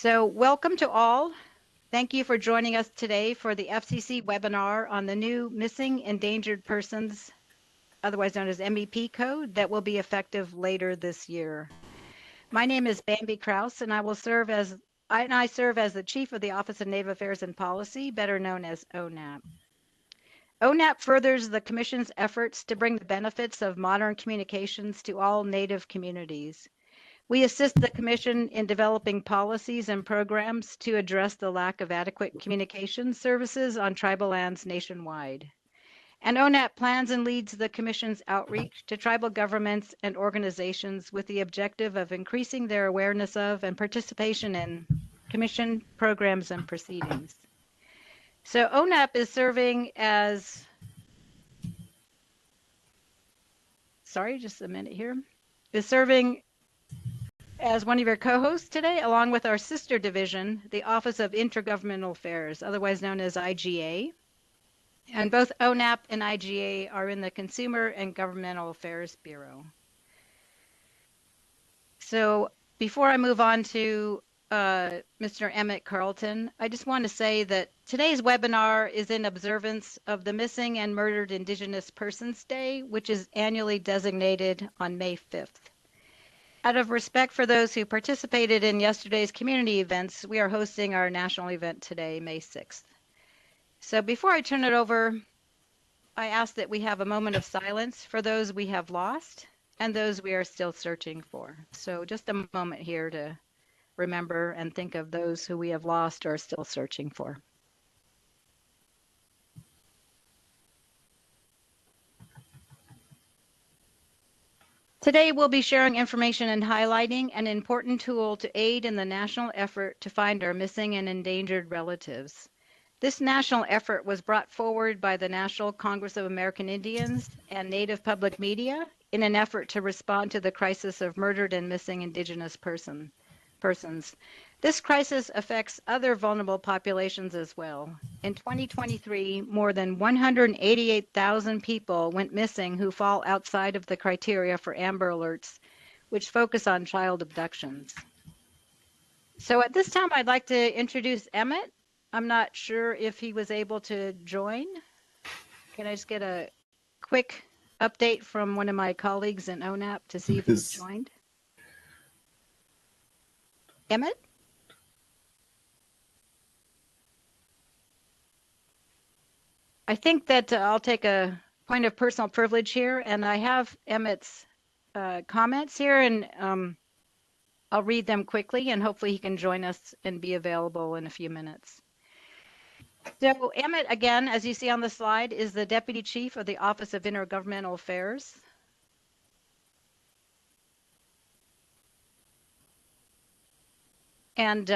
So welcome to all. Thank you for joining us today for the FCC webinar on the new Missing Endangered Persons, otherwise known as MEP code, that will be effective later this year. My name is Bambi Kraus, and I serve as the Chief of the Office of Native Affairs and Policy, better known as ONAP. ONAP furthers the Commission's efforts to bring the benefits of modern communications to all Native communities. We assist the Commission in developing policies and programs to address the lack of adequate communication services on tribal lands nationwide. And ONAP plans and leads the Commission's outreach to tribal governments and organizations with the objective of increasing their awareness of and participation in Commission programs and proceedings. So ONAP is serving as, is serving as one of your co-hosts today, along with our sister division, the Office of Intergovernmental Affairs, otherwise known as IGA. And both ONAP and IGA are in the Consumer and Governmental Affairs Bureau. So before I move on to Mr. Emmett Carlton, I just want to say that today's webinar is in observance of the Missing and Murdered Indigenous Persons Day, which is annually designated on May 5th. Out of respect for those who participated in yesterday's community events, we are hosting our national event today, May 6th. So before I turn it over, I ask that we have a moment of silence for those we have lost and those we are still searching for. So just a moment here to remember and think of those who we have lost or are still searching for. Today, we'll be sharing information and highlighting an important tool to aid in the national effort to find our missing and endangered relatives. This national effort was brought forward by the National Congress of American Indians and Native Public Media in an effort to respond to the crisis of murdered and missing Indigenous persons. This crisis affects other vulnerable populations as well. In 2023, more than 188,000 people went missing who fall outside of the criteria for Amber Alerts, which focus on child abductions. So at this time, I'd like to introduce Emmett. I'm not sure if he was able to join. Can I just get a quick update from one of my colleagues in ONAP to see if he's joined? Emmett? I think that I'll take a point of personal privilege here, and I have Emmett's comments here, and I'll read them quickly, and hopefully he can join us and be available in a few minutes. So Emmett, again, as you see on the slide, is the Deputy Chief of the Office of Intergovernmental Affairs. And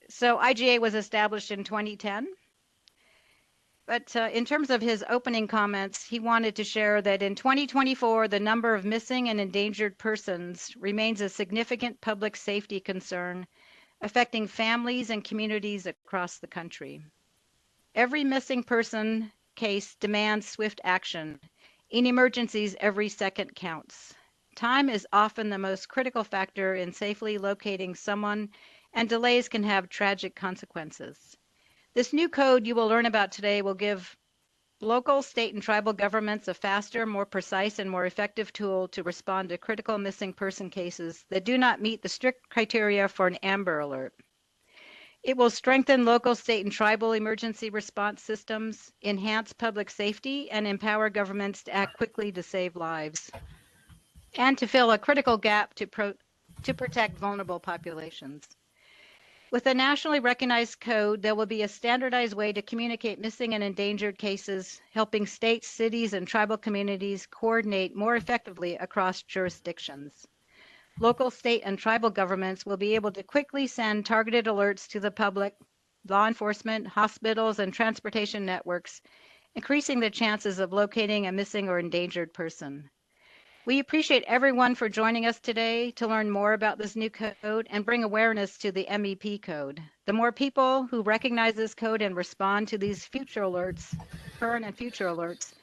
so IGA was established in 2010. But in terms of his opening comments, he wanted to share that in 2024, the number of missing and endangered persons remains a significant public safety concern, affecting families and communities across the country. Every missing person case demands swift action. In emergencies, every second counts. Time is often the most critical factor in safely locating someone, and delays can have tragic consequences. This new code you will learn about today will give local, state, and tribal governments a faster, more precise, and more effective tool to respond to critical missing person cases that do not meet the strict criteria for an Amber Alert. It will strengthen local, state, and tribal emergency response systems, enhance public safety, and empower governments to act quickly to save lives, and to fill a critical gap to protect vulnerable populations. With a nationally recognized code, there will be a standardized way to communicate missing and endangered cases, helping states, cities, and tribal communities coordinate more effectively across jurisdictions. Local, state, and tribal governments will be able to quickly send targeted alerts to the public, law enforcement, hospitals, and transportation networks, increasing the chances of locating a missing or endangered person. We appreciate everyone for joining us today to learn more about this new code and bring awareness to the MEP code. The more people who recognize this code and respond to these future alerts, current and future alerts,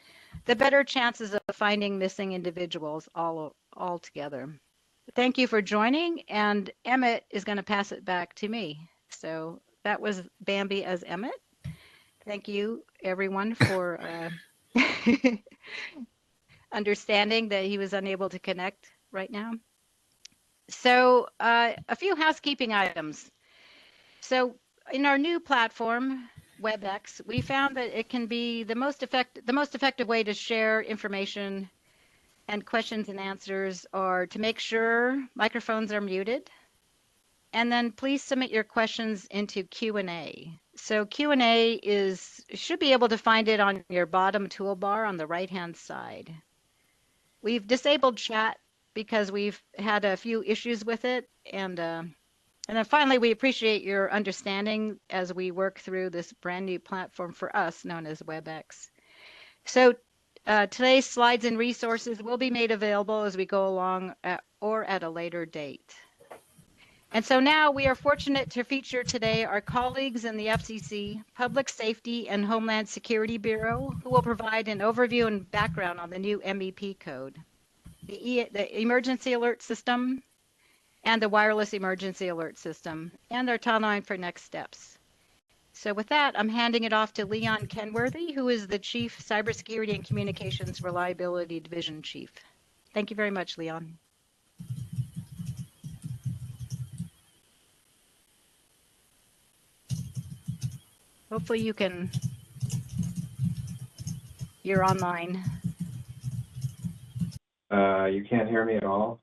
the better chances of finding missing individuals all together. Thank you for joining, and Emmett is going to pass it back to me. So that was Bambi as Emmett. Thank you, everyone, for understanding that he was unable to connect right now. So a few housekeeping items. So in our new platform, WebEx, we found that it can be the most effective way to share information and questions and answers are to make sure microphones are muted. And then please submit your questions into Q&A. So Q&A should be able to find it on your bottom toolbar on the right-hand side. We've disabled chat because we've had a few issues with it. And then finally, we appreciate your understanding as we work through this brand new platform for us known as WebEx. So today's slides and resources will be made available as we go along or at a later date. And so now we are fortunate to feature today our colleagues in the FCC, Public Safety and Homeland Security Bureau, who will provide an overview and background on the new MEP code, the emergency alert system, and the wireless emergency alert system, and our timeline for next steps. So with that, I'm handing it off to Leon Kenworthy, who is the Chief Cybersecurity and Communications Reliability Division Chief. Thank you very much, Leon. Hopefully you're online. You can't hear me at all?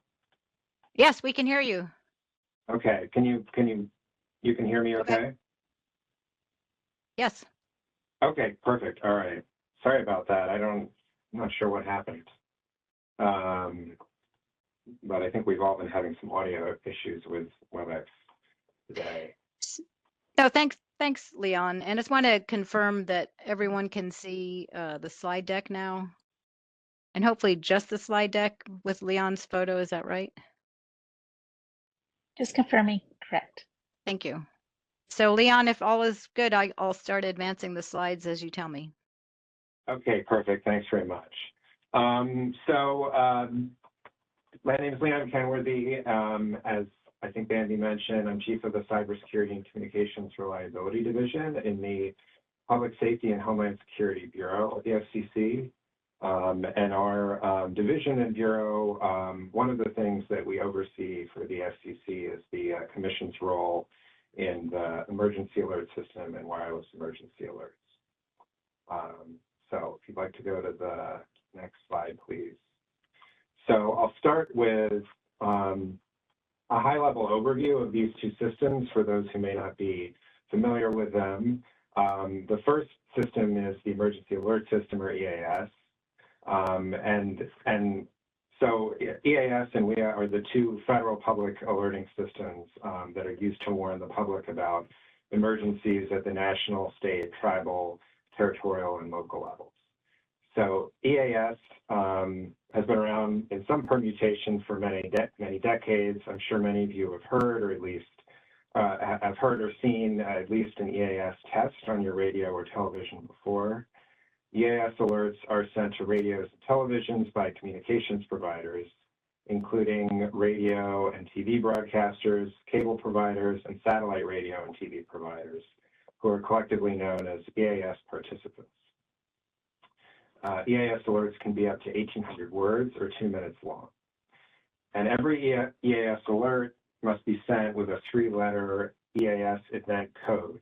Yes, we can hear you. Okay, you can hear me okay? Yes. Okay, perfect, all right. Sorry about that, I'm not sure what happened. But I think we've all been having some audio issues with WebEx today. No, thanks, Leon. And I just want to confirm that everyone can see the slide deck now. And hopefully just the slide deck with Leon's photo, is that right? Just confirming, correct. Thank you. So Leon, if all is good, I'll start advancing the slides as you tell me. Okay, perfect, thanks very much. My name is Leon Kenworthy. As I think Bambi mentioned, I'm Chief of the Cybersecurity and Communications Reliability Division in the Public Safety and Homeland Security Bureau of the FCC. And our division and bureau, one of the things that we oversee for the FCC is the Commission's role in the emergency alert system and wireless emergency alerts. So if you'd like to go to the next slide, please. So I'll start with a high-level overview of these two systems for those who may not be familiar with them. The first system is the Emergency Alert System, or EAS. So EAS and WEA are the two federal public alerting systems that are used to warn the public about emergencies at the national, state, tribal, territorial, and local levels. So EAS has been around in some permutation for many decades. I'm sure many of you have heard, or at least have heard or seen at least an EAS test on your radio or television before. EAS alerts are sent to radios and televisions by communications providers, including radio and TV broadcasters, cable providers, and satellite radio and TV providers, who are collectively known as EAS participants. EAS alerts can be up to 1,800 words or 2 minutes long. And every EAS alert must be sent with a 3-letter EAS event code,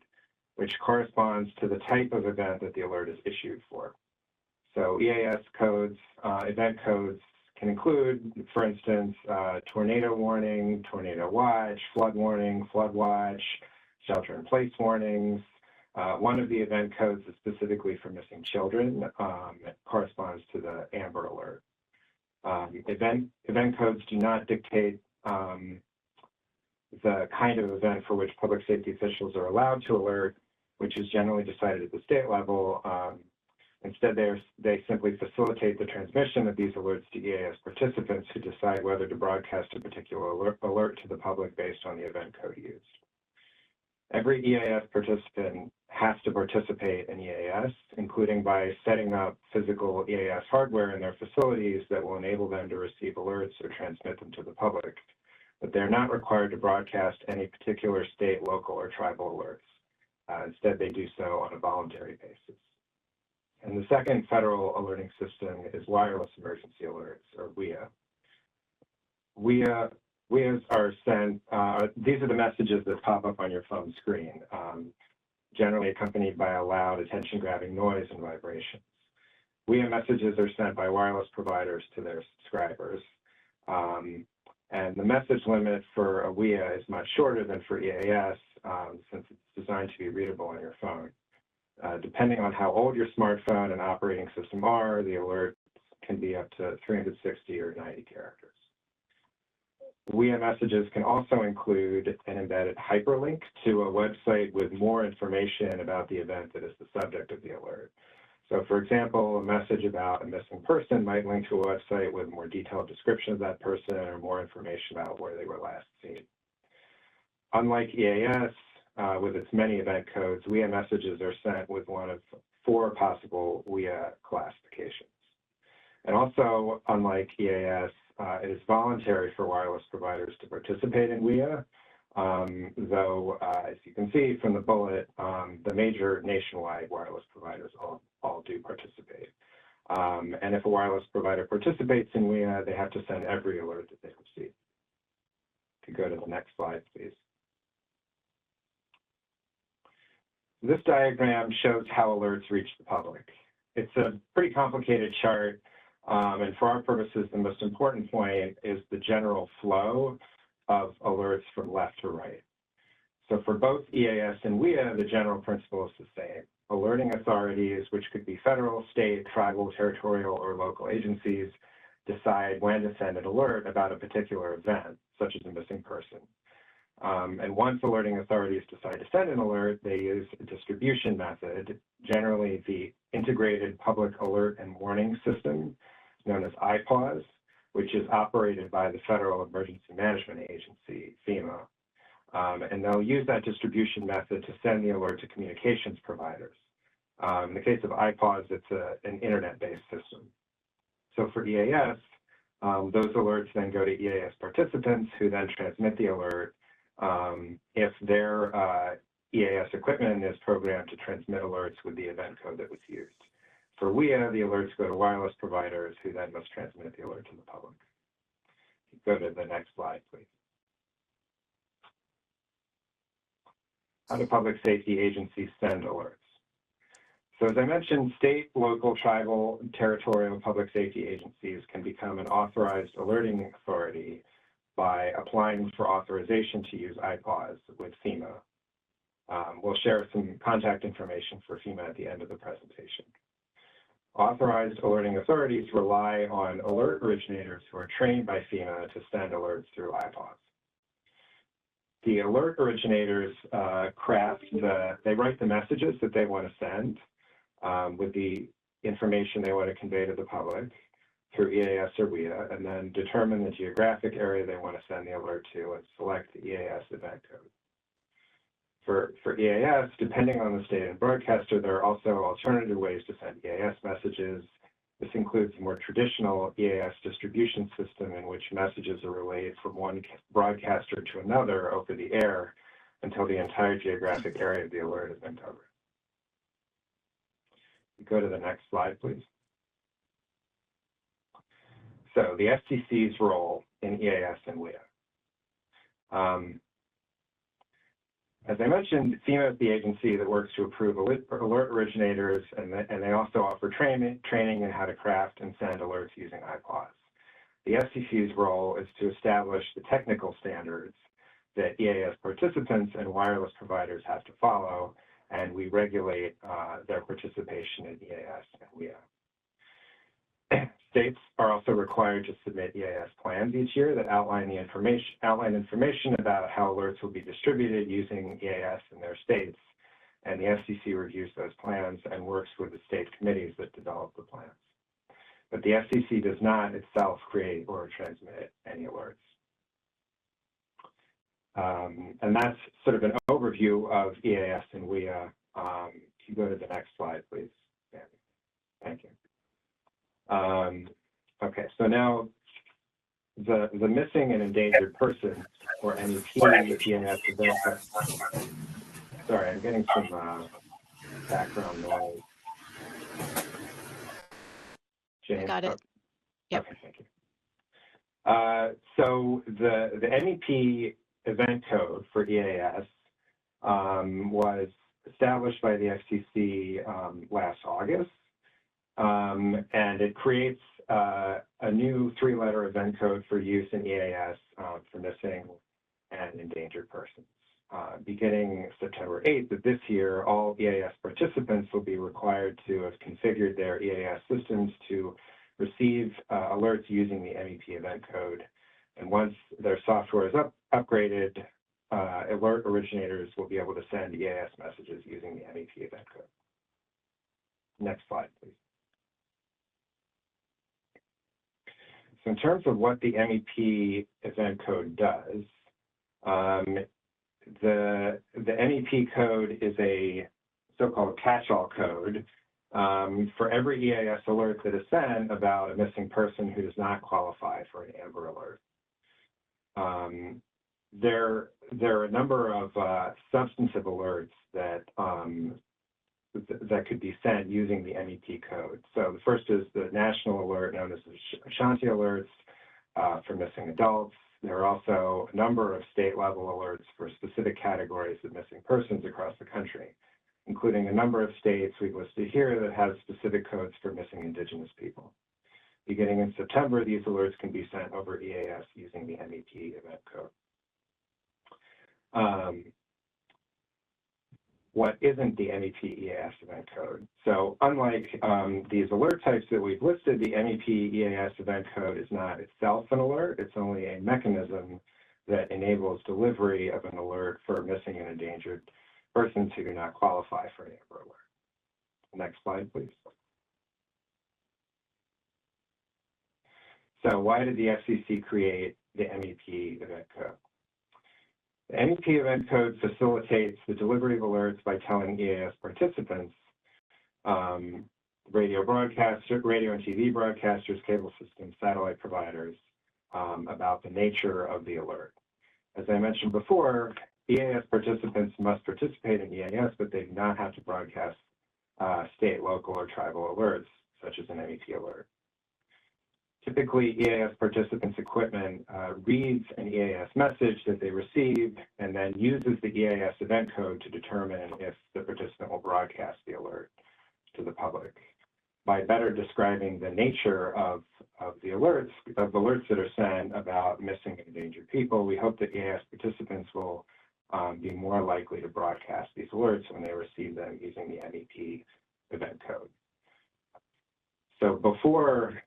which corresponds to the type of event that the alert is issued for. So EAS codes, event codes can include, for instance, tornado warning, tornado watch, flood warning, flood watch, shelter-in-place warnings. One of the event codes is specifically for missing children. It corresponds to the Amber Alert. Event codes do not dictate the kind of event for which public safety officials are allowed to alert, which is generally decided at the state level. Instead, they simply facilitate the transmission of these alerts to EAS participants who decide whether to broadcast a particular alert to the public based on the event code used. Every EAS participant has to participate in EAS, including by setting up physical EAS hardware in their facilities that will enable them to receive alerts or transmit them to the public but they're not required to broadcast any particular state, local, or tribal alerts. Instead, they do so on a voluntary basis. And the second federal alerting system is wireless emergency alerts, or WEA. WEAs are sent, these are the messages that pop up on your phone screen, generally accompanied by a loud, attention-grabbing noise and vibrations. WEA messages are sent by wireless providers to their subscribers. And the message limit for a WEA is much shorter than for EAS, since it's designed to be readable on your phone. Depending on how old your smartphone and operating system are, the alert can be up to 360 or 90 characters. WEA messages can also include an embedded hyperlink to a website with more information about the event that is the subject of the alert. So for example, a message about a missing person might link to a website with a more detailed description of that person or more information about where they were last seen. Unlike EAS, with its many event codes, WEA messages are sent with one of 4 possible WEA classifications. And also, unlike EAS, it is voluntary for wireless providers to participate in WEA, though, as you can see from the bullet, the major nationwide wireless providers all do participate. And if a wireless provider participates in WEA, they have to send every alert that they receive. If you go to the next slide, please. This diagram shows how alerts reach the public. It's a pretty complicated chart, and for our purposes, the most important point is the general flow of alerts from left to right. So for both EAS and WEA, the general principle is the same. Alerting authorities, which could be federal, state, tribal, territorial, or local agencies, decide when to send an alert about a particular event, such as a missing person. And once alerting authorities decide to send an alert, they use a distribution method, generally the Integrated Public Alert and Warning System, known as IPAWS, which is operated by the Federal Emergency Management Agency, FEMA. And they'll use that distribution method to send the alert to communications providers. In the case of IPAWS, it's an internet-based system. So for EAS, those alerts then go to EAS participants who then transmit the alert if their EAS equipment is programmed to transmit alerts with the event code that was used. For WEA, the alerts go to wireless providers who then must transmit the alert to the public. Go to the next slide, please. How do public safety agencies send alerts? So as I mentioned, state, local, tribal, and territorial public safety agencies can become an authorized alerting authority by applying for authorization to use IPAWS with FEMA. We'll share some contact information for FEMA at the end of the presentation. Authorized alerting authorities rely on alert originators who are trained by FEMA to send alerts through IPAWS. The alert originators they write the messages that they want to send with the information they want to convey to the public through EAS or WEA, and then determine the geographic area they want to send the alert to and select the EAS event code. For EAS, depending on the state and broadcaster, there are also alternative ways to send EAS messages. This includes a more traditional EAS distribution system in which messages are relayed from one broadcaster to another over the air until the entire geographic area of the alert has been covered. Go to the next slide, please. So the FCC's role in EAS and WEA. As I mentioned, FEMA is the agency that works to approve alert originators, and they also offer training in how to craft and send alerts using IPAWS. The FCC's role is to establish the technical standards that EAS participants and wireless providers have to follow, and we regulate their participation in EAS and WEA. States are also required to submit EAS plans each year that outline information about how alerts will be distributed using EAS in their states, and the FCC reviews those plans and works with the state committees that develop the plans. But the FCC does not itself create or transmit any alerts. And that's sort of an overview of EAS and WEA. Can you go to the next slide, please? Thank you. Okay, so now the Missing and Endangered Persons, or MEP EAS event code. Sorry, I'm getting some background noise. James? Got it. Yep. Okay, thank you. So the MEP event code for EAS was established by the FCC last August, and it creates a new three-letter event code for use in EAS for missing and endangered persons. Beginning September 8th of this year, all EAS participants will be required to have configured their EAS systems to receive alerts using the MEP event code. And once their software is upgraded, alert originators will be able to send EAS messages using the MEP event code. Next slide, please. So in terms of what the MEP event code does, the MEP code is a so-called catch-all code for every EAS alert that is sent about a missing person who does not qualify for an Amber Alert. There are a number of substantive alerts that that could be sent using the MEP code. So the first is the national alert known as the Ashanti alerts for missing adults. There are also a number of state-level alerts for specific categories of missing persons across the country, including a number of states we've listed here that have specific codes for missing Indigenous people. Beginning in September, these alerts can be sent over EAS using the MEP event code. What isn't the MEP EAS event code? So unlike these alert types that we've listed, the MEP EAS event code is not itself an alert. It's only a mechanism that enables delivery of an alert for missing and endangered persons who do not qualify for an Amber Alert. Next slide, please. So why did the FCC create the MEP event code? The MEP event code facilitates the delivery of alerts by telling EAS participants, radio and TV broadcasters, cable systems, satellite providers, about the nature of the alert. As I mentioned before, EAS participants must participate in EAS, but they do not have to broadcast state, local, or tribal alerts, such as an MEP alert. Typically, EAS participants' equipment reads an EAS message that they receive and then uses the EAS event code to determine if the participant will broadcast the alert to the public. By better describing the nature of the alerts that are sent about missing and endangered people, we hope that EAS participants will be more likely to broadcast these alerts when they receive them using the MEP event code. So before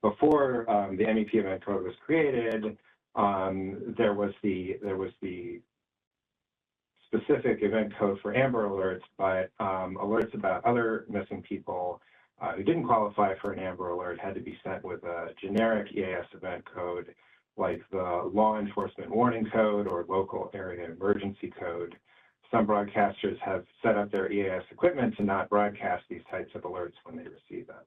the MEP event code was created, there was the specific event code for Amber Alerts, but alerts about other missing people who didn't qualify for an Amber Alert had to be sent with a generic EAS event code, like the Law Enforcement Warning Code or Local Area Emergency Code. Some broadcasters have set up their EAS equipment to not broadcast these types of alerts when they receive them.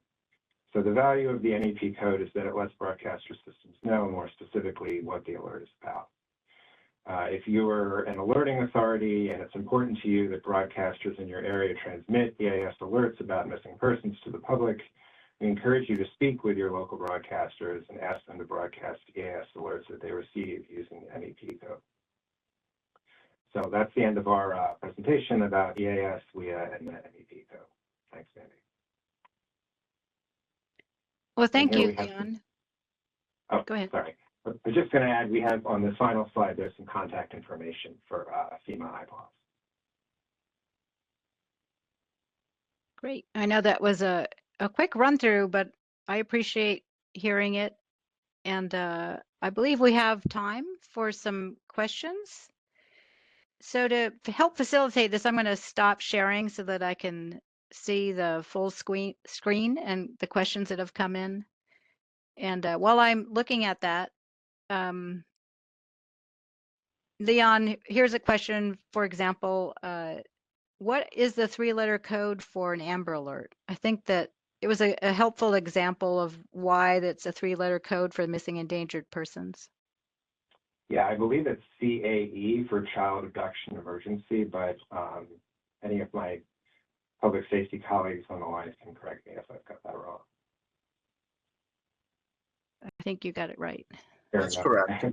So the value of the MEP code is that it lets broadcaster systems know more specifically what the alert is about. If you are an alerting authority and it's important to you that broadcasters in your area transmit EAS alerts about missing persons to the public, we encourage you to speak with your local broadcasters and ask them to broadcast EAS alerts that they receive using the MEP code. So that's the end of our presentation about EAS, WIA, and the MEP code. Thanks, Andy. Well, thank you, Leon. Oh, go ahead. Sorry. I'm just going to add, we have on this final slide, there's some contact information for FEMA IPAWS. Great. I know that was a quick run through, but I appreciate hearing it. And I believe we have time for some questions. So to help facilitate this, I'm going to stop sharing so that I can see the full screen and the questions that have come in. And while I'm looking at that, Leon, here's a question, for example, what is the three-letter code for an Amber Alert? I think that it was a helpful example of why that's a 3-letter code for missing endangered persons. Yeah, I believe it's CAE for Child Abduction Emergency, but any of my public safety colleagues on the line can correct me if I've got that wrong. I think you got it right. Fair That's enough. correct.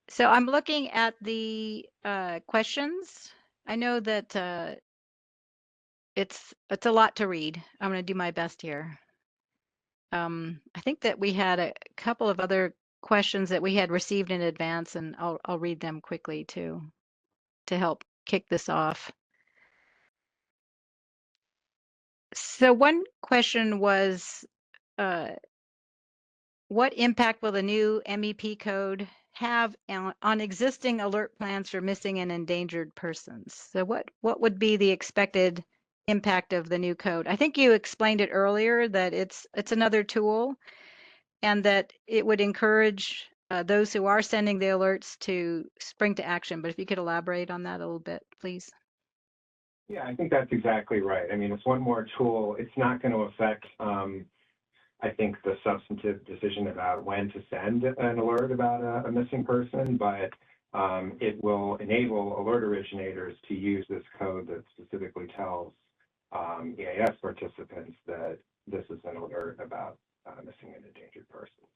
So I'm looking at the questions. I know that it's a lot to read. I'm going to do my best here. I think that we had a couple of other questions that we had received in advance, and I'll read them quickly too to help kick this off. So one question was, what impact will the new MEP code have on existing alert plans for missing and endangered persons? So what would be the expected impact of the new code? I think you explained it earlier that it's another tool and that it would encourage those who are sending the alerts to spring to action. But if you could elaborate on that a little bit, please. Yeah, I think that's exactly right. I mean, it's one more tool. It's not going to affect, I think, the substantive decision about when to send an alert about a missing person, but it will enable alert originators to use this code that specifically tells EAS participants that this is an alert about missing and endangered persons,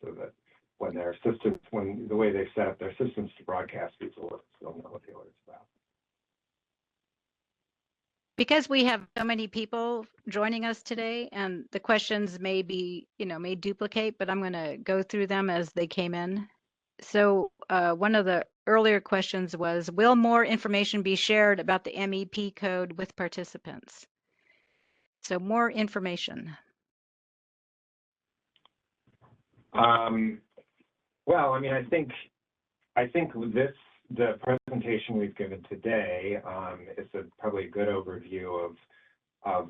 so that when their systems, when the way they've set up their systems to broadcast these alerts, they'll know what the alert's about. Because we have so many people joining us today and the questions may be, may duplicate, but I'm going to go through them as they came in. So one of the earlier questions was, will more information be shared about the MEP code with participants? So more information. Well, I mean, I think the presentation we've given today is probably a good overview of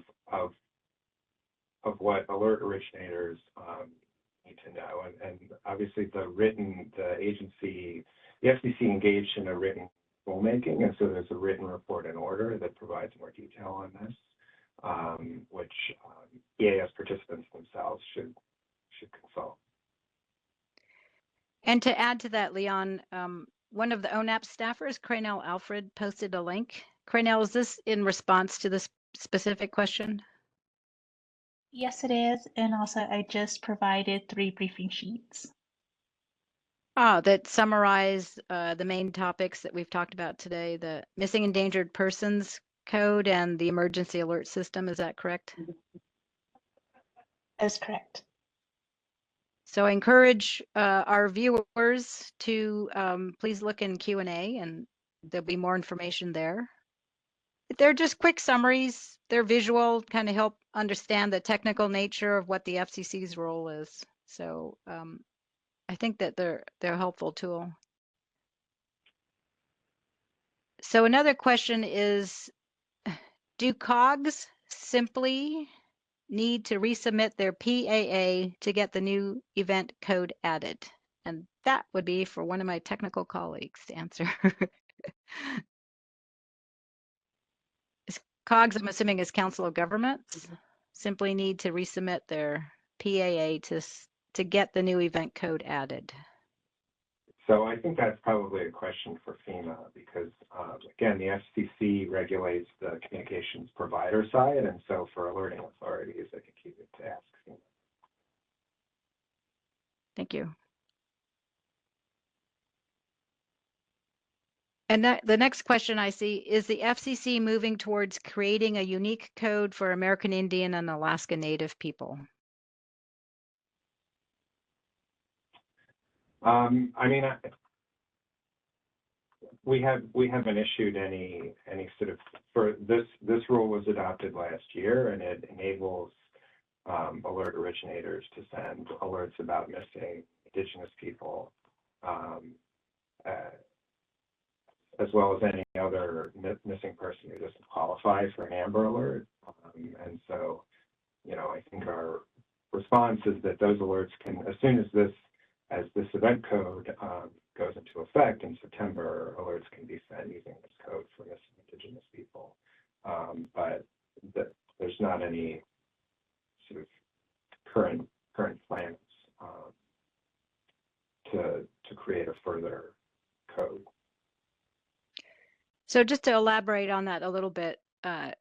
what alert originators need to know. And obviously the FCC engaged in a written rulemaking, and so there's a written report and order that provides more detail on this, which EAS participants themselves should consult. And to add to that, Leon, one of the ONAP staffers, Cranell Alfred, posted a link. Cranell, is this in response to this specific question? Yes, it is. And also, I just provided 3 briefing sheets. That summarize the main topics that we've talked about today, the missing endangered persons code and the emergency alert system. Is that correct? That is correct. So I encourage our viewers to please look in Q&A and there'll be more information there. They're just quick summaries. They're visual, kind of help understand the technical nature of what the FCC's role is. So I think that they're a helpful tool. So another question is, do COGS simply need to resubmit their PAA to get the new event code added? And that would be for one of my technical colleagues to answer. COGS, I'm assuming, is Council of Governments, simply need to resubmit their PAA to get the new event code added. So I think that's probably a question for FEMA because, again, the FCC regulates the communications provider side, and so for alerting authorities, I think you need to ask FEMA. Thank you. And the next question I see is the FCC moving towards creating a unique code for American Indian and Alaska Native people? I mean, we haven't issued any sort of, for this rule was adopted last year, and it enables alert originators to send alerts about missing Indigenous people, as well as any other missing person who doesn't qualify for an Amber Alert. And so, I think our response is that those alerts can, as soon as this event code goes into effect in September, alerts can be sent using this code for missing Indigenous people. But there's not any sort of current plans to create a further code. So just to elaborate on that a little bit,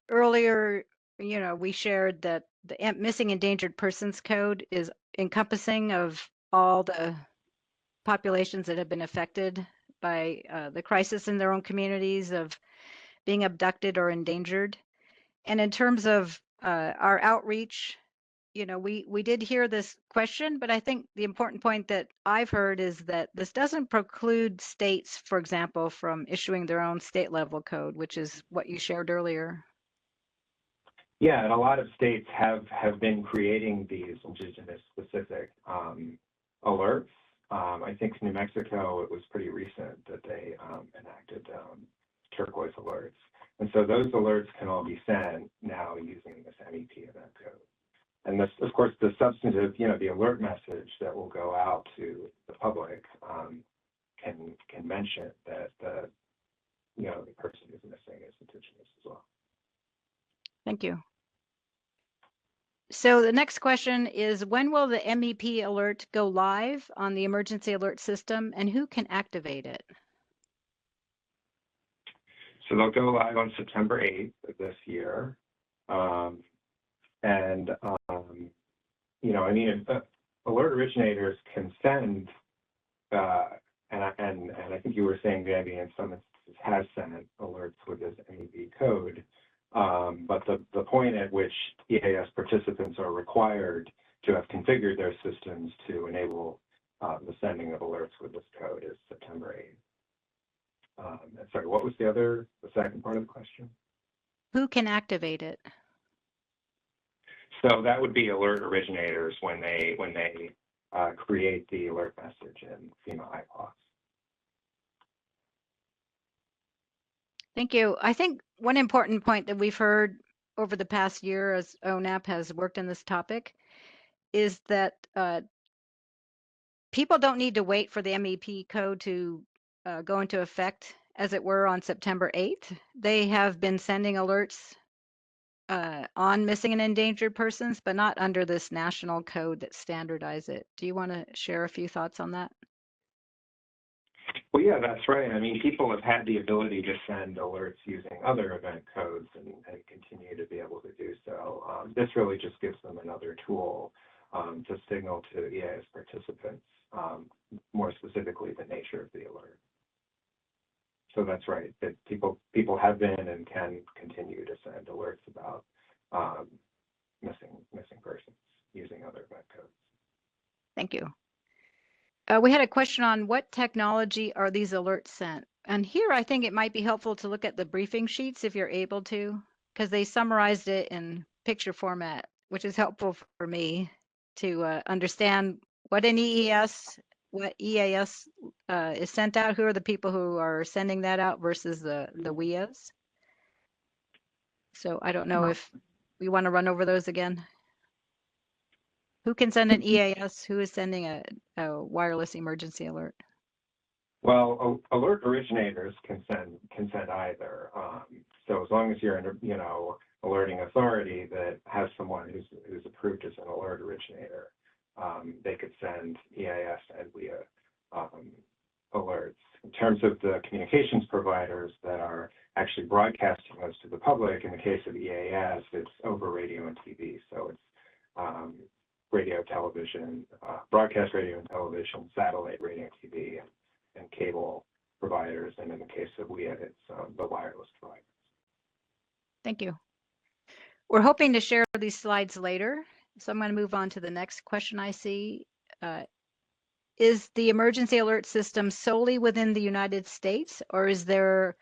earlier, we shared that the missing endangered persons code is encompassing of all the populations that have been affected by the crisis in their own communities of being abducted or endangered. And in terms of our outreach, we did hear this question, but I think the important point that I've heard is that this doesn't preclude states, for example, from issuing their own state level code, which is what you shared earlier. Yeah, and a lot of states have been creating these indigenous specific alerts. I think New Mexico, it was pretty recent that they enacted turquoise alerts. And so those alerts can all be sent now using this MEP event code. And this, of course, the substantive, the alert message that will go out to the public can mention that the person who's missing is indigenous as well. Thank you. So the next question is, when will the MEP alert go live on the emergency alert system, and who can activate it? So they'll go live on September 8th of this year. Alert originators can send, and I think you were saying, Gabby, in some instances has sent alerts with this MEP code. But the point at which EAS participants are required to have configured their systems to enable the sending of alerts with this code is September 8th. Sorry, what was the second part of the question? Who can activate it? So that would be alert originators when they create the alert message in FEMA IPOS. Thank you. I think one important point that we've heard over the past year as ONAP has worked on this topic is that people don't need to wait for the MEP code to go into effect, as it were, on September 8th. They have been sending alerts on missing and endangered persons, but not under this national code that standardizes it. Do you want to share a few thoughts on that? Well, yeah, that's right. I mean, people have had the ability to send alerts using other event codes and continue to be able to do so. This really just gives them another tool to signal to EAS participants, more specifically the nature of the alert. So that's right, that people have been and can continue to send alerts about missing persons using other event codes. Thank you. We had a question on what technology are these alerts sent? And here I think it might be helpful to look at the briefing sheets if you're able to, because they summarized it in picture format, which is helpful for me to understand what an EAS is sent out, who are the people who are sending that out versus the WEAs. So I don't know if we want to run over those again. Who can send an EAS? Who is sending a wireless emergency alert? Well, alert originators can send either. So as long as you're an alerting authority that has someone who's approved as an alert originator, they could send EAS and WEA alerts. In terms of the communications providers that are actually broadcasting those to the public, in the case of EAS, it's over radio and TV. So it's radio, television, broadcast radio and television, satellite radio and TV, and cable providers. And in the case of WEA, it's the wireless providers. Thank you. We're hoping to share these slides later. So I'm going to move on to the next question I see. Is the emergency alert system solely within the United States, or is there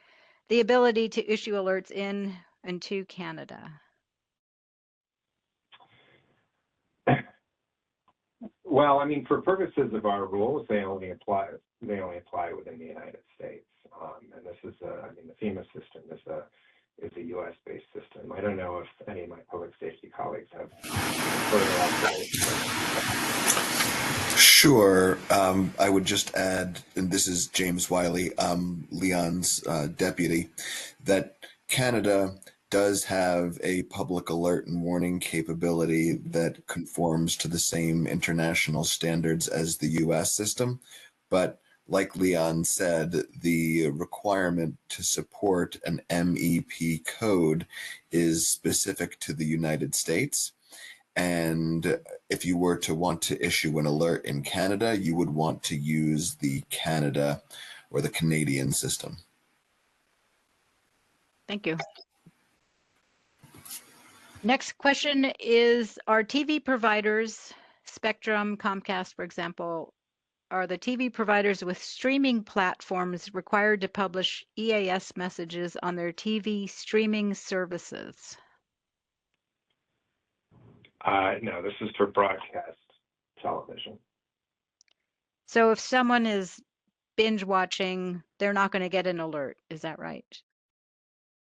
the ability to issue alerts in and to Canada? Well, I mean, for purposes of our rules, they only apply within the United States. And this is the FEMA system is a U.S.-based system. I don't know if any of my public safety colleagues have further observations. Sure. I would just add, and this is James Wiley, Leon's deputy, that Canada does have a public alert and warning capability that conforms to the same international standards as the US system. But like Leon said, the requirement to support an MEP code is specific to the United States. And if you were to want to issue an alert in Canada, you would want to use the Canada or the Canadian system. Thank you. Next question is, are TV providers, Spectrum, Comcast, for example, are the TV providers with streaming platforms required to publish EAS messages on their TV streaming services? No, this is for broadcast television. So if someone is binge watching, they're not going to get an alert. Is that right?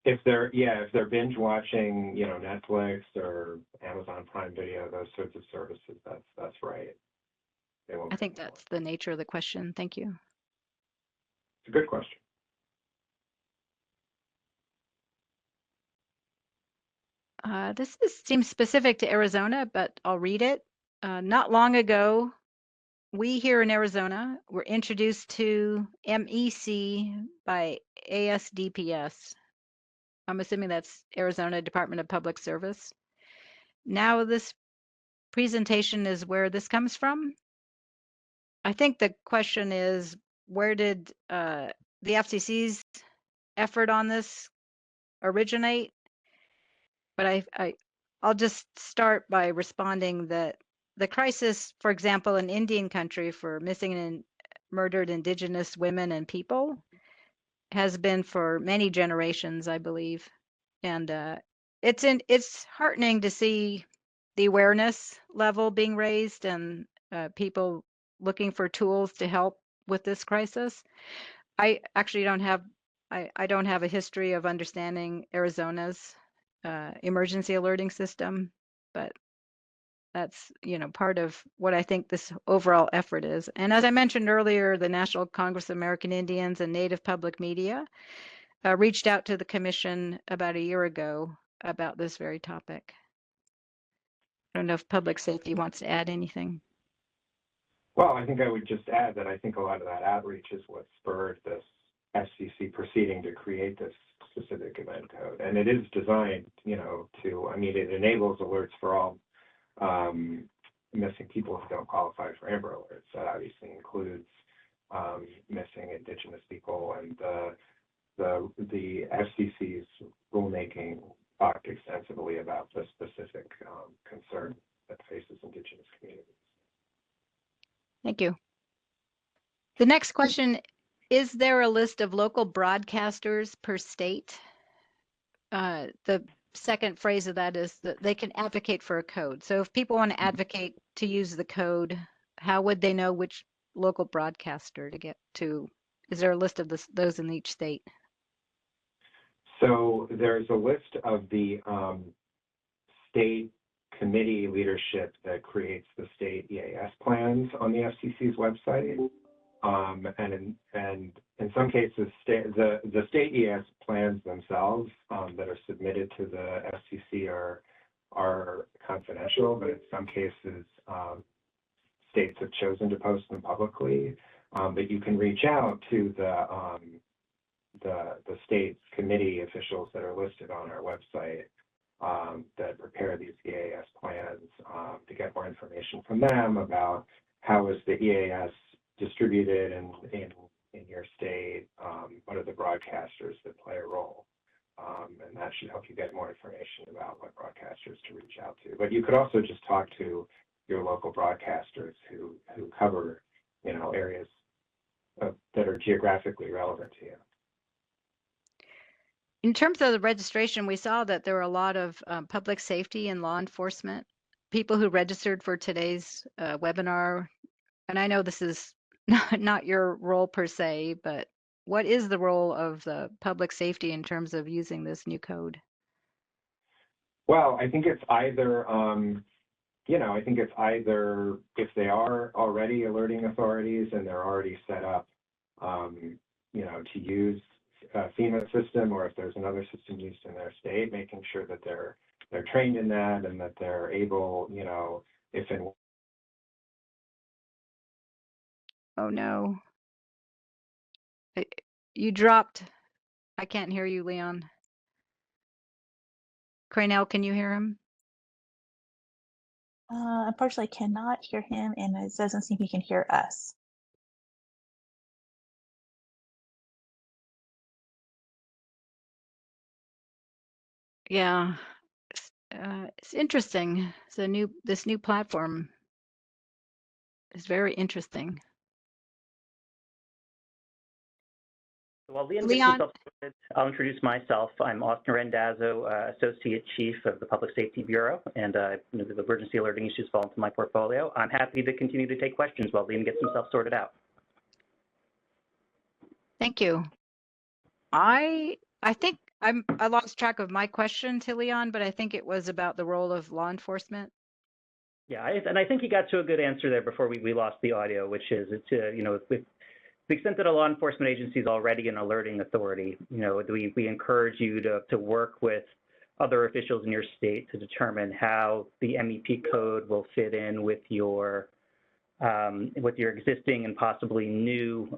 If they're binge watching, Netflix or Amazon Prime Video, those sorts of services, that's right. They won't I get think an alert. that's the nature of the question. Thank you. It's a good question. Seems specific to Arizona, but I'll read it. Not long ago, we here in Arizona were introduced to MEC by ASDPS. I'm assuming that's Arizona Department of Public Service. Now this presentation is where this comes from. I think the question is, where did the FCC's effort on this originate? But I'll just start by responding that the crisis, for example, in Indian country for missing and murdered Indigenous women and people has been for many generations, I believe. And it's heartening to see the awareness level being raised and people looking for tools to help with this crisis. I actually I don't have a history of understanding Arizona's emergency alerting system, but that's part of what I think this overall effort is. And as I mentioned earlier, the National Congress of American Indians and Native Public Media reached out to the commission about a year ago about this very topic. I don't know if public safety wants to add anything. Well, I think I would just add that I think a lot of that outreach is what spurred this FCC proceeding to create this specific event code. And it is designed, it enables alerts for all missing people who don't qualify for Amber Alerts. That obviously includes missing Indigenous people, and the FCC's rulemaking talked extensively about the specific concern that faces Indigenous communities. Thank you. The next question, is there a list of local broadcasters per state? The second phrase of that is that they can advocate for a code. So if people want to advocate to use the code, how would they know which local broadcaster to get to? Is there a list of those in each state? So there's a list of the state committee leadership that creates the state EAS plans on the FCC's website. And in some cases, the state EAS plans themselves that are submitted to the FCC are confidential, but in some cases, states have chosen to post them publicly. But you can reach out to the state committee officials that are listed on our website that prepare these EAS plans to get more information from them about how is the EAS distributed in your state, what are the broadcasters that play a role, and that should help you get more information about what broadcasters to reach out to. But you could also just talk to your local broadcasters who cover areas that are geographically relevant to you. In terms of the registration, we saw that there were a lot of public safety and law enforcement people who registered for today's webinar. And I know this is not your role per se, but what is the role of the public safety in terms of using this new code? Well, I think it's either, if they are already alerting authorities and they're already set up, to use FEMA system, or if there's another system used in their state, making sure that they're trained in that and that they're able, you know, if and Oh no. You dropped. I can't hear you, Leon. Cranell, can you hear him? Unfortunately, I cannot hear him, and it doesn't seem he can hear us. Yeah, it's interesting. This new platform is very interesting. While Liam gets Leon, himself started, I'll introduce myself. I'm Austin Rendazzo, Associate Chief of the Public Safety Bureau, and the emergency alerting issues fall into my portfolio. I'm happy to continue to take questions while Liam gets himself sorted out. thank you. I think I lost track of my question to Leon, but I think it was about the role of law enforcement. Yeah, and I think he got to a good answer there before we lost the audio, which is it's you know, with the extent that a law enforcement agency is already an alerting authority, you know, we encourage you to work with other officials in your state to determine how the MEP code will fit in with your existing and possibly new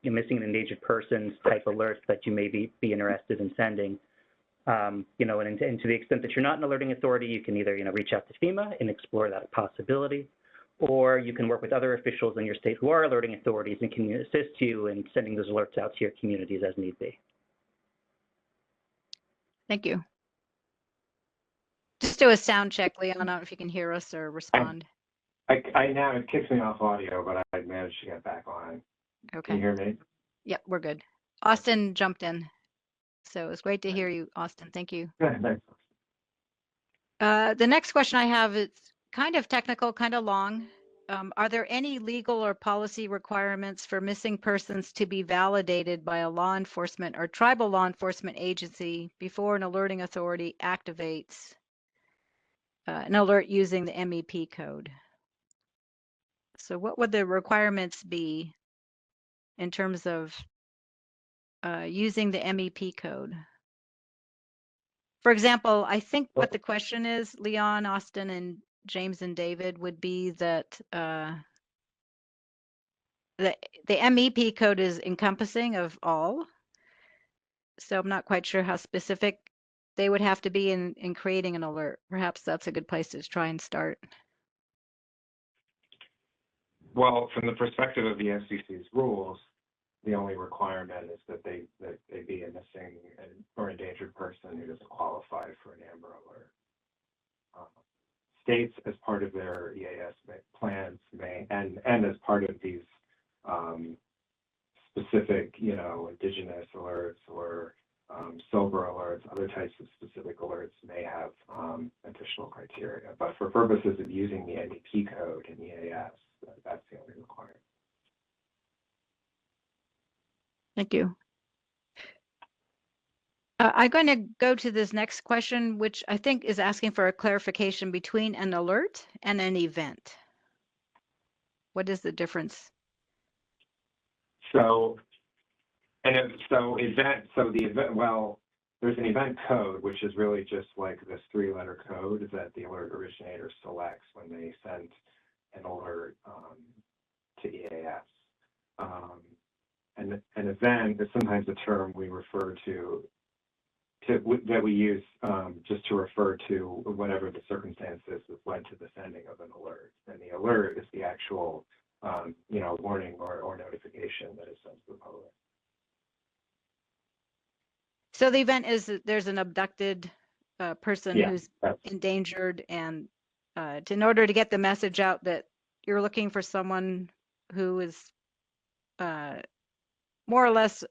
missing and endangered persons type alerts that you may be interested in sending. You know, and to the extent that you're not an alerting authority, you can either, you know, reach out to FEMA and explore that possibility, or you can work with other officials in your state who are alerting authorities and can assist you in sending those alerts out to your communities as need be. Thank you. Just do a sound check, Leon. I don't know if you can hear us or respond. I now, it kicks me off audio, but I managed to get back on. Okay. Can you hear me? Yep, we're good. Austin jumped in. So it was great to hear you, Austin. Thank you. Thanks. The next question I have is kind of technical, kind of long. Are there any legal or policy requirements for missing persons to be validated by a law enforcement or tribal law enforcement agency before an alerting authority activates an alert using the MEP code? So what would the requirements be in terms of using the MEP code? For example, I think what the question is, Leon, Austin, and James and David, would be that the MEP code is encompassing of all. So I'm not quite sure how specific they would have to be in creating an alert. Perhaps that's a good place to try and start. Well, from the perspective of the FCC's rules, the only requirement is that they be a missing or endangered person who doesn't qualify for an Amber Alert. States, as part of their EAS plans, may and as part of these specific, you know, indigenous alerts or silver alerts, other types of specific alerts may have additional criteria. But for purposes of using the MEP code in EAS, that's the only requirement. Thank you. I'm going to go to this next question, which I think is asking for a clarification between an alert and an event. What is the difference? So, the event, well, there's an event code, which is really just like this 3-letter code that the alert originator selects when they send an alert to EAS. And an event is sometimes a term we refer to that we use just to refer to whatever the circumstances that led to the sending of an alert. And the alert is the actual, you know, warning or notification that is sent to the public. So the event is that there's an abducted person who's that's endangered, and in order to get the message out that you're looking for someone who is more or less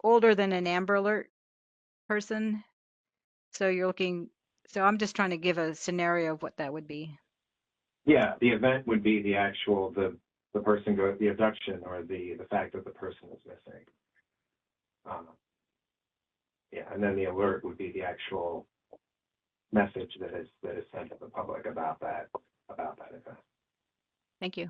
older than an Amber Alert person. So you're looking, so I'm just trying to give a scenario of what that would be. Yeah, the event would be the actual, the person the abduction or the fact that the person is missing. Yeah, and then the alert would be the actual message that is sent to the public about that event. Thank you.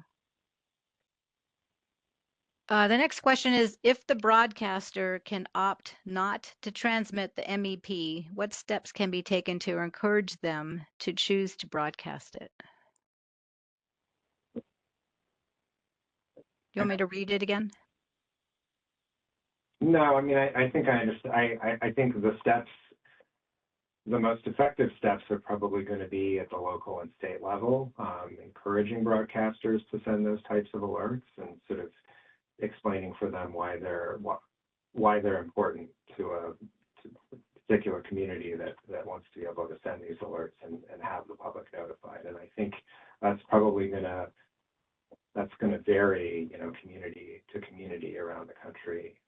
The next question is, if the broadcaster can opt not to transmit the MEP, what steps can be taken to encourage them to choose to broadcast it? You want me to read it again? No, I mean, I think I understand. I think the steps, the most effective steps are probably going to be at the local and state level, encouraging broadcasters to send those types of alerts and sort of explaining for them why they're important to a particular community that wants to be able to send these alerts and have the public notified. And I think that's probably going to vary, you know, community to community around the country,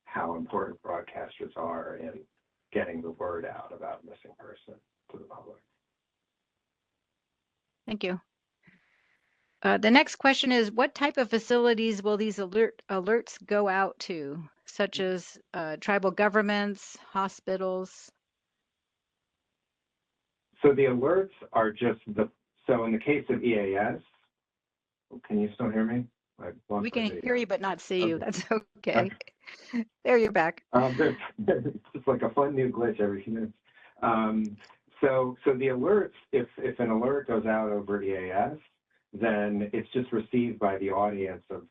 how important broadcasters are in getting the word out about a missing person to the public. Thank you. The next question is, what type of facilities will these alerts go out to, such as tribal governments, hospitals? So the alerts are just so in the case of EAS, can you still hear me? We can hear you but not see you. Okay. That's okay. There, you're back. It's just like a fun new glitch every few minutes. So the alerts, if an alert goes out over EAS, then it's just received by the audience of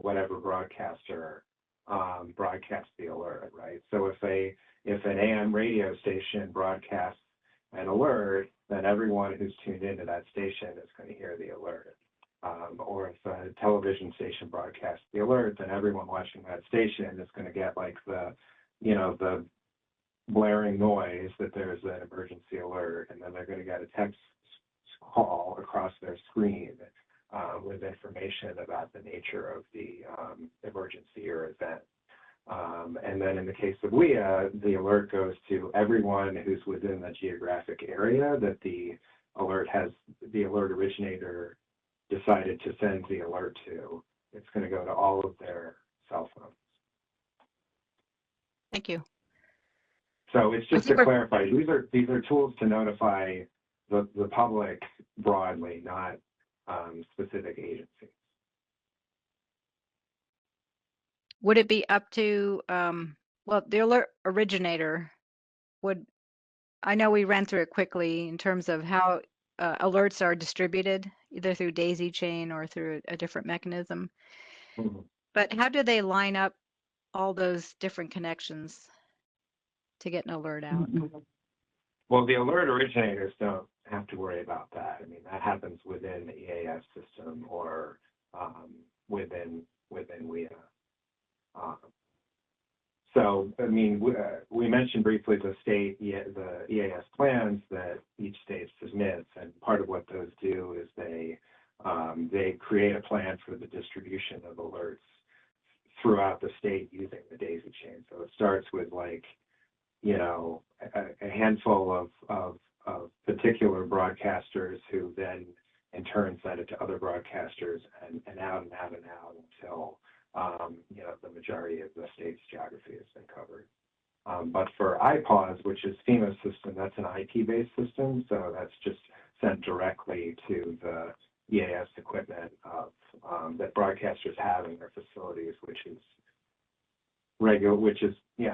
whatever broadcaster broadcasts the alert, right? So if an AM radio station broadcasts an alert, then everyone who's tuned into that station is going to hear the alert. Or if a television station broadcasts the alert, then everyone watching that station is going to get like the blaring noise that there's an emergency alert, and then they're going to get a text call across their screen with information about the nature of the emergency or event. And then in the case of WEA, the alert goes to everyone who's within the geographic area that the alert originator decided to send the alert to. It's going to go to all of their cell phones. Thank you. So it's just to clarify, these are tools to notify the public broadly, not specific agencies. Would it be up to, well, the alert originator I know we ran through it quickly in terms of how alerts are distributed, either through daisy chain or through a different mechanism. Mm-hmm. But how do they line up all those different connections to get an alert out? Well, the alert originators don't have to worry about that. I mean, that happens within the EAS system or within WEA. So, I mean, we mentioned briefly the EAS plans that each state submits, and part of what those do is they create a plan for the distribution of alerts throughout the state using the daisy chain. So it starts with like, you know, a handful of particular broadcasters who then in turn send it to other broadcasters and out and out and out until you know, the majority of the state's geography has been covered. But for IPAWS, which is FEMA's system, that's an IP-based system, so that's just sent directly to the EAS equipment that broadcasters have in their facilities, which is I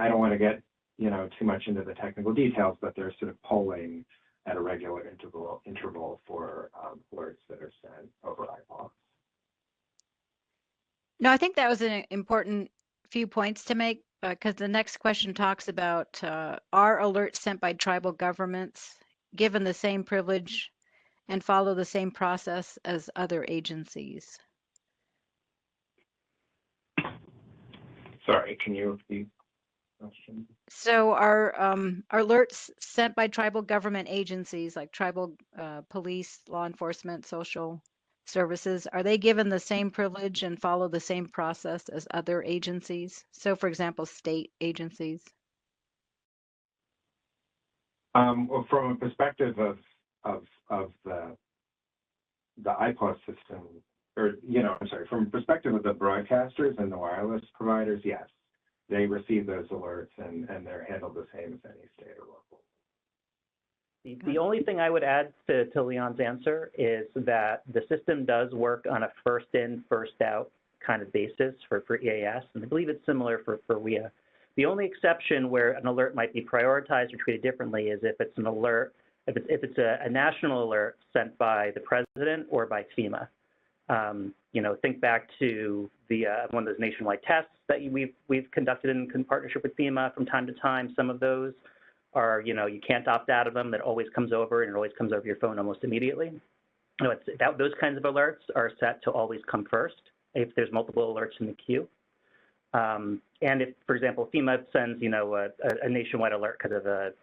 don't want to get, you know, too much into the technical details, but they're sort of polling at a regular interval for alerts that are sent over IPAWS. No, I think that was an important few points to make, because the next question talks about are alerts sent by tribal governments given the same privilege and follow the same process as other agencies? Sorry, can you repeat the question? So are alerts sent by tribal government agencies like tribal police, law enforcement, social services, are they given the same privilege and follow the same process as other agencies? So for example, state agencies? Well, from a perspective of the IPAWS system, or, you know, I'm sorry, from a perspective of the broadcasters and the wireless providers, yes, they receive those alerts and they're handled the same as any state or local. The only thing I would add to Leon's answer is that the system does work on a first in, first out kind of basis for EAS, and I believe it's similar for WIA. The only exception where an alert might be prioritized or treated differently is if it's an alert, if it's a national alert sent by the president or by FEMA. You know, think back to the one of those nationwide tests that we've conducted in partnership with FEMA from time to time. Some of those are, you know, you can't opt out of them. That always comes over, and it always comes over your phone almost immediately. You know, those kinds of alerts are set to always come first if there's multiple alerts in the queue. And if, for example, FEMA sends, you know, a nationwide alert because of a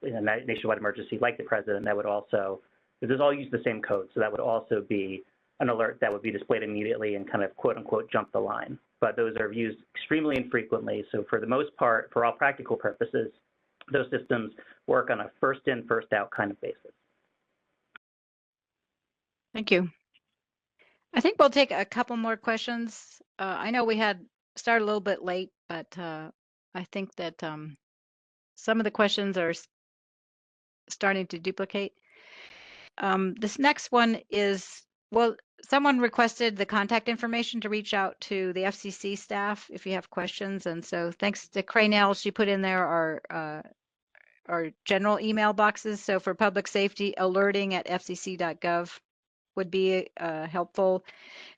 nationwide emergency like the president, that would also, this all use the same code, so that would also be an alert that would be displayed immediately and kind of quote unquote jump the line. But those are used extremely infrequently. So for the most part, for all practical purposes, those systems work on a first in, first out kind of basis. Thank you. I think we'll take a couple more questions. I know we had started a little bit late, but I think that some of the questions are starting to duplicate. This next one is, well, someone requested the contact information to reach out to the FCC staff if you have questions. And so thanks to Craynell, she put in there our general email boxes. So for public safety, alerting@fcc.gov would be helpful.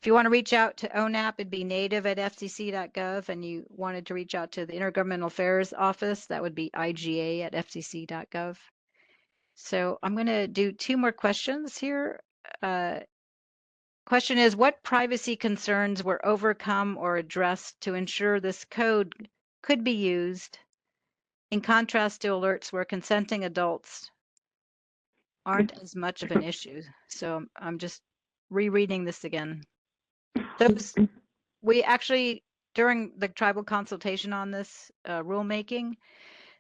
If you want to reach out to ONAP, it'd be native@fcc.gov, and you wanted to reach out to the Intergovernmental Affairs Office, that would be IGA@fcc.gov. So I'm going to do two more questions here. Question is, what privacy concerns were overcome or addressed to ensure this code could be used, in contrast to alerts where consenting adults aren't as much of an issue? So I'm just rereading this again. We actually, during the tribal consultation on this rulemaking,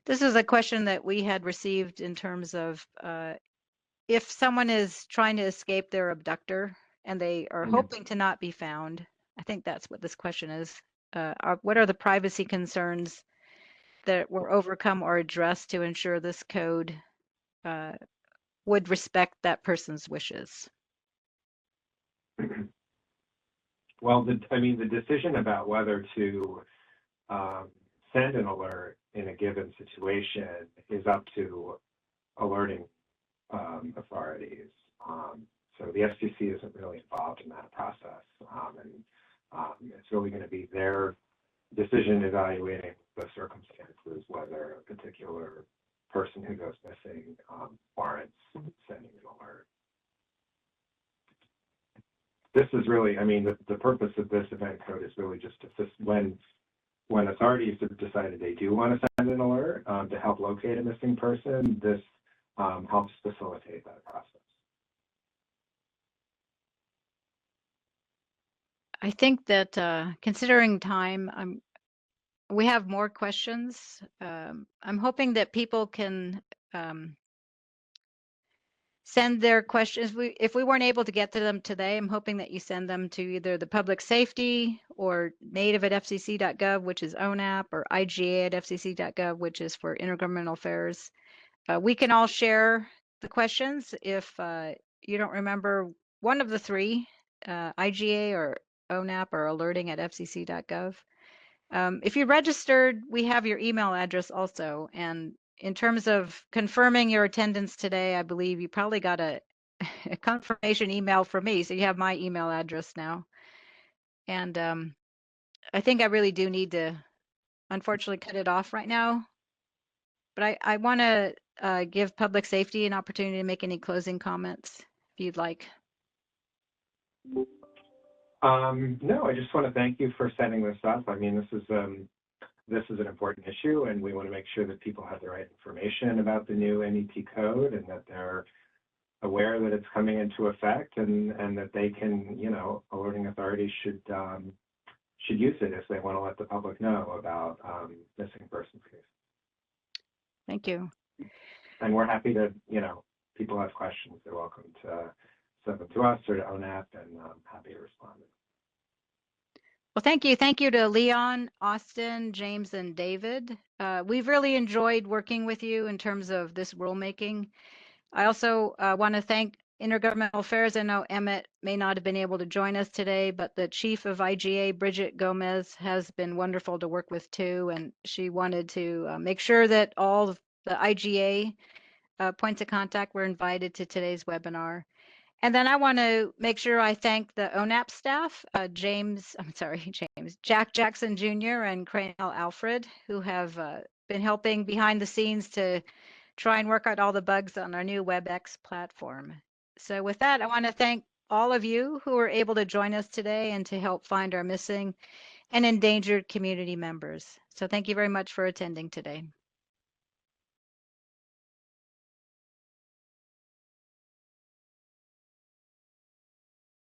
this is a question that we had received in terms of if someone is trying to escape their abductor and they are hoping to not be found. I think that's what this question is. What are the privacy concerns that were overcome or addressed to ensure this code would respect that person's wishes? Well, the decision about whether to send an alert in a given situation is up to alerting authorities. So the FCC isn't really involved in that process, and it's really going to be their decision evaluating the circumstances, whether a particular person who goes missing warrants sending an alert. This is really, I mean, the purpose of this event code is really just to assist when authorities have decided they do want to send an alert to help locate a missing person. This helps facilitate that process. I think that considering time, we have more questions. I'm hoping that people can send their questions. If we weren't able to get to them today, I'm hoping that you send them to either the public safety or native@fcc.gov, which is ONAP, or IGA@fcc.gov, which is for Intergovernmental Affairs. We can all share the questions. If you don't remember one of the three, IGA or ONAP or alerting@fcc.gov. If you registered, we have your email address also. And in terms of confirming your attendance today, I believe you probably got a confirmation email from me. So you have my email address now. And I think I really do need to, unfortunately, cut it off right now. But I want to give public safety an opportunity to make any closing comments if you'd like. No, I just want to thank you for setting this up. I mean, this is an important issue, and we want to make sure that people have the right information about the new NEP code and that they're aware that it's coming into effect, and that they can, you know, alerting authorities should use it if they want to let the public know about missing persons cases. Thank you. And we're happy to, you know, people have questions, they're welcome to send them to us or to ONAP, and I'm happy to respond. Well, thank you. Thank you to Leon, Austin, James, and David. We've really enjoyed working with you in terms of this rulemaking. I also want to thank Intergovernmental Affairs. I know Emmett may not have been able to join us today, but the chief of IGA, Bridget Gomez, has been wonderful to work with too. And she wanted to make sure that all of the IGA points of contact were invited to today's webinar. And then I want to make sure I thank the ONAP staff, Jack Jackson Jr. and Cranell Alfred, who have been helping behind the scenes to try and work out all the bugs on our new WebEx platform. So with that, I want to thank all of you who were able to join us today and to help find our missing and endangered community members. So thank you very much for attending today.